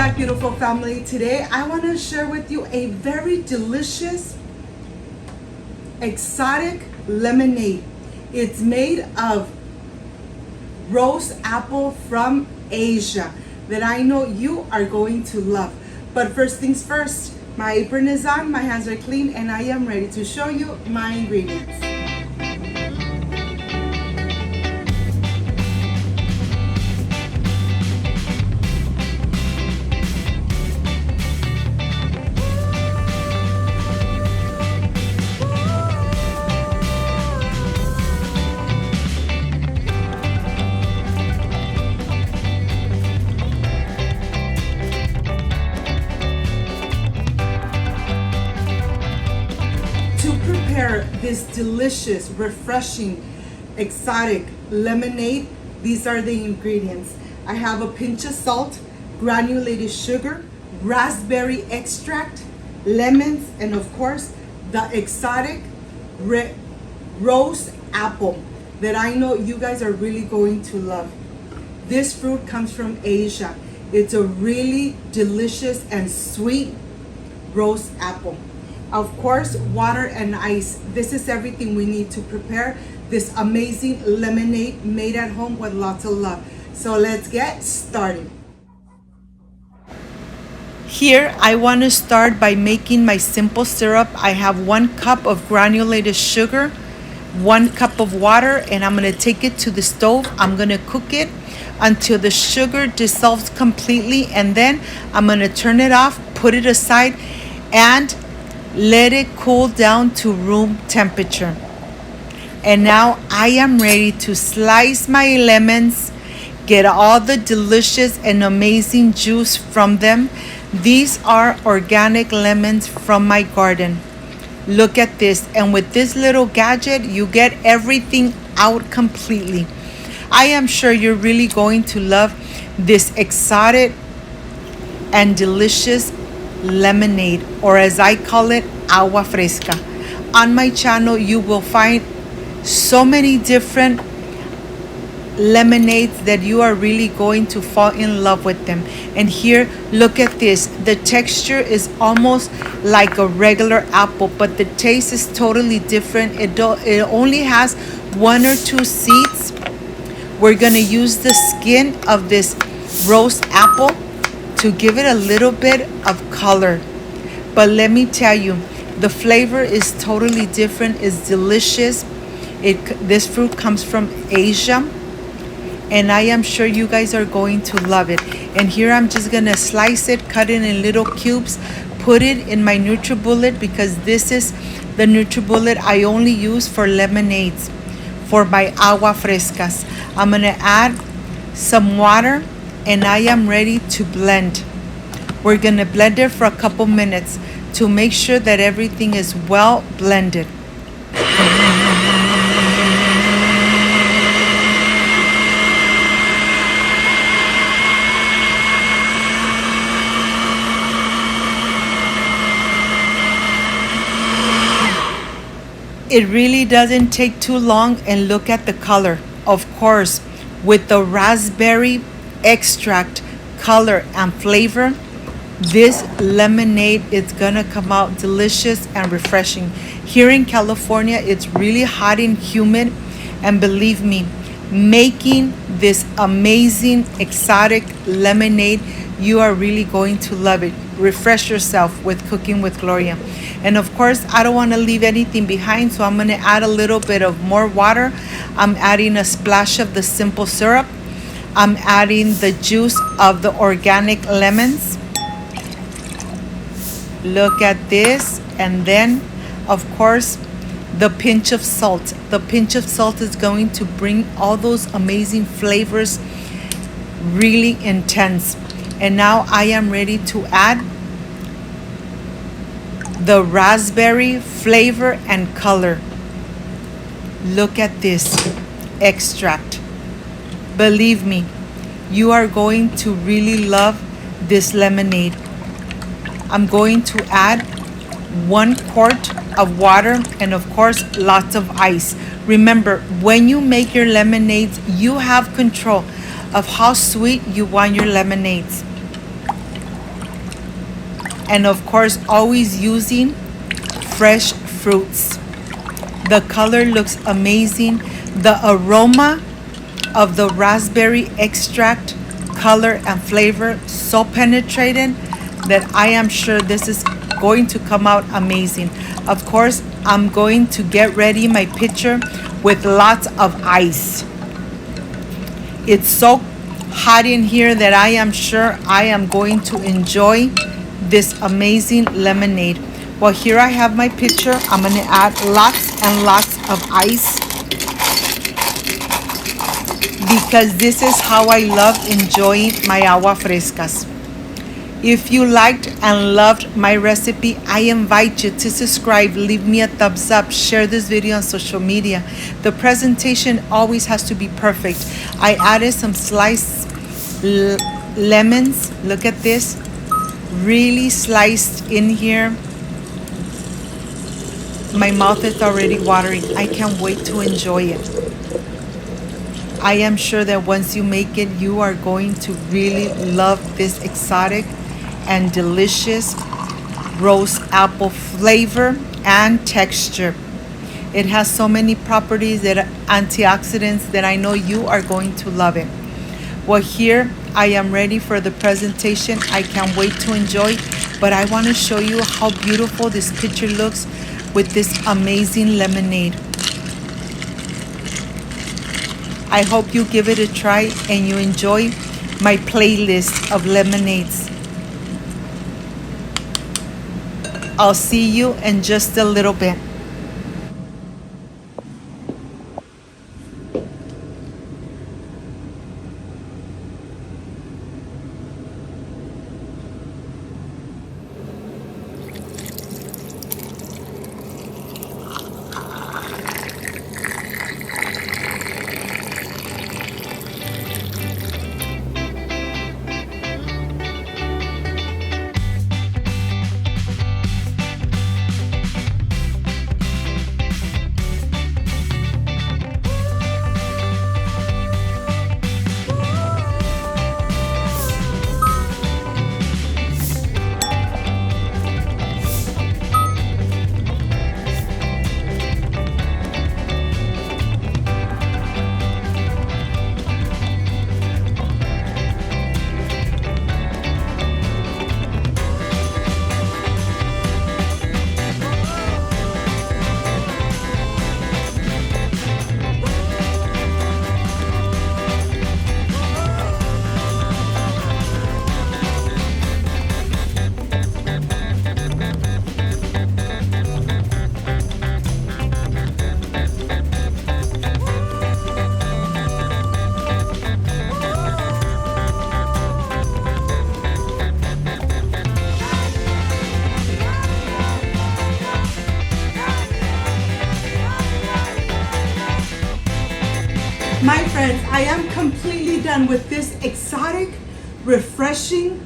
back, beautiful family. Today I want to share with you a very delicious exotic lemonade. It's made of roast apple from Asia that I know you are going to love. But first things first, my apron is on, my hands are clean, and I am ready to show you my ingredients. To prepare this delicious, refreshing, exotic lemonade, these are the ingredients. I have a pinch of salt, granulated sugar, raspberry extract, lemons, and of course, the exotic roast apple that I know you guys are really going to love. This fruit comes from Asia. It's a really delicious and sweet roast apple. Of course, water and ice. This is everything we need to prepare this amazing lemonade made at home with lots of love. So let's get started. Here, I want to start by making my simple syrup. I have 1 cup of granulated sugar, 1 cup of water, and I'm going to take it to the stove. I'm going to cook it until the sugar dissolves completely, and then I'm going to turn it off, put it aside, and let it cool down to room temperature. And now I am ready to slice my lemons, get all the delicious and amazing juice from them. These are organic lemons from my garden. Look at this, and with this little gadget you get everything out completely. I am sure you're really going to love this exotic and delicious lemonade, or as I call it, agua fresca. On my channel you will find so many different lemonades that you are really going to fall in love with them. And here, look at this. The texture is almost like a regular apple, but the taste is totally different. It only has 1 or 2 seeds. We're gonna use the skin of this roast apple to give it a little bit of color. But let me tell you, the flavor is totally different. It's delicious. This fruit comes from Asia, and I am sure you guys are going to love it. And here I'm just gonna slice it, cut it in little cubes, put it in my NutriBullet, because this is the NutriBullet I only use for lemonades, for my agua frescas. I'm gonna add some water, and I am ready to blend. We're gonna blend it for a couple minutes to make sure that everything is well blended. It really doesn't take too long, and look at the color. Of course, with the raspberry extract color and flavor, this lemonade is gonna come out delicious and refreshing. Here in California, it's really hot and humid, and believe me, making this amazing exotic lemonade, you are really going to love it. Refresh yourself with Cooking with Gloria. And of course, I don't want to leave anything behind, so I'm going to add a little bit of more water. I'm adding a splash of the simple syrup. I'm adding the juice of the organic lemons. Look at this. And then, of course, the pinch of salt. The pinch of salt is going to bring all those amazing flavors really intense. And now I am ready to add the raspberry flavor and color. Look at this extract. Believe me, you are going to really love this lemonade. I'm going to add 1 quart of water and of course lots of ice. Remember, when you make your lemonades, you have control of how sweet you want your lemonades. And of course, always using fresh fruits. The color looks amazing. The aroma of the raspberry extract, color and flavor so penetrating that I am sure this is going to come out amazing. Of course, I'm going to get ready my pitcher with lots of ice. It's so hot in here that I am sure I am going to enjoy this amazing lemonade. Well, here I have my pitcher. I'm going to add lots and lots of ice because this is how I love enjoying my agua frescas. If you liked and loved my recipe, I invite you to subscribe, leave me a thumbs up, share this video on social media. The presentation always has to be perfect. I added some sliced lemons. Look at this, really sliced in here. My mouth is already watering. I can't wait to enjoy it. I am sure that once you make it, you are going to really love this exotic and delicious roast apple flavor and texture. It has so many properties that antioxidants that I know you are going to love it. Well, here I am ready for the presentation. I can't wait to enjoy, but I want to show you how beautiful this picture looks with this amazing lemonade. I hope you give it a try and you enjoy my playlist of lemonades. I'll see you in just a little bit. My friends, I am completely done with this exotic, refreshing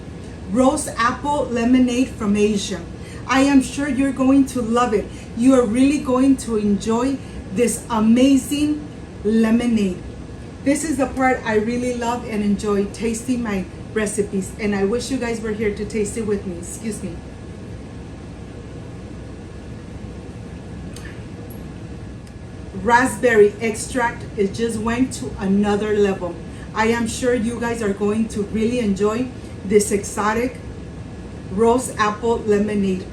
roast apple lemonade from Asia. I am sure you're going to love it. You are really going to enjoy this amazing lemonade. This is the part I really love and enjoy, tasting my recipes, and I wish you guys were here to taste it with me. Excuse me. Raspberry extract, it just went to another level. I am sure you guys are going to really enjoy this exotic roast apple lemonade.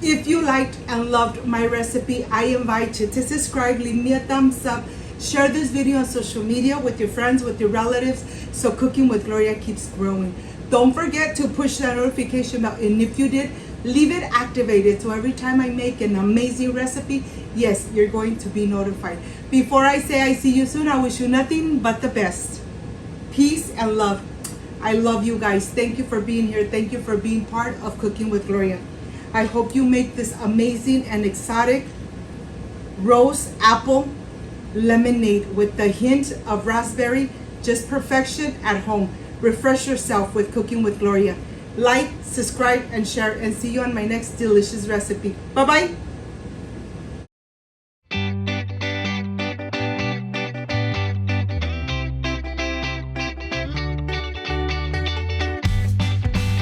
If you liked and loved my recipe, I invite you to subscribe, leave me a thumbs up, share this video on social media with your friends, with your relatives, so Cooking with Gloria keeps growing. Don't forget to push that notification bell, and if you did, leave it activated so every time I make an amazing recipe, yes, you're going to be notified. Before I say I see you soon, I wish you nothing but the best. Peace and love. I love you guys. Thank you for being here. Thank you for being part of Cooking with Gloria. I hope you make this amazing and exotic roast apple lemonade with the hint of raspberry. Just perfection at home. Refresh yourself with Cooking with Gloria. Like, subscribe, and share, and see you on my next delicious recipe. Bye-bye.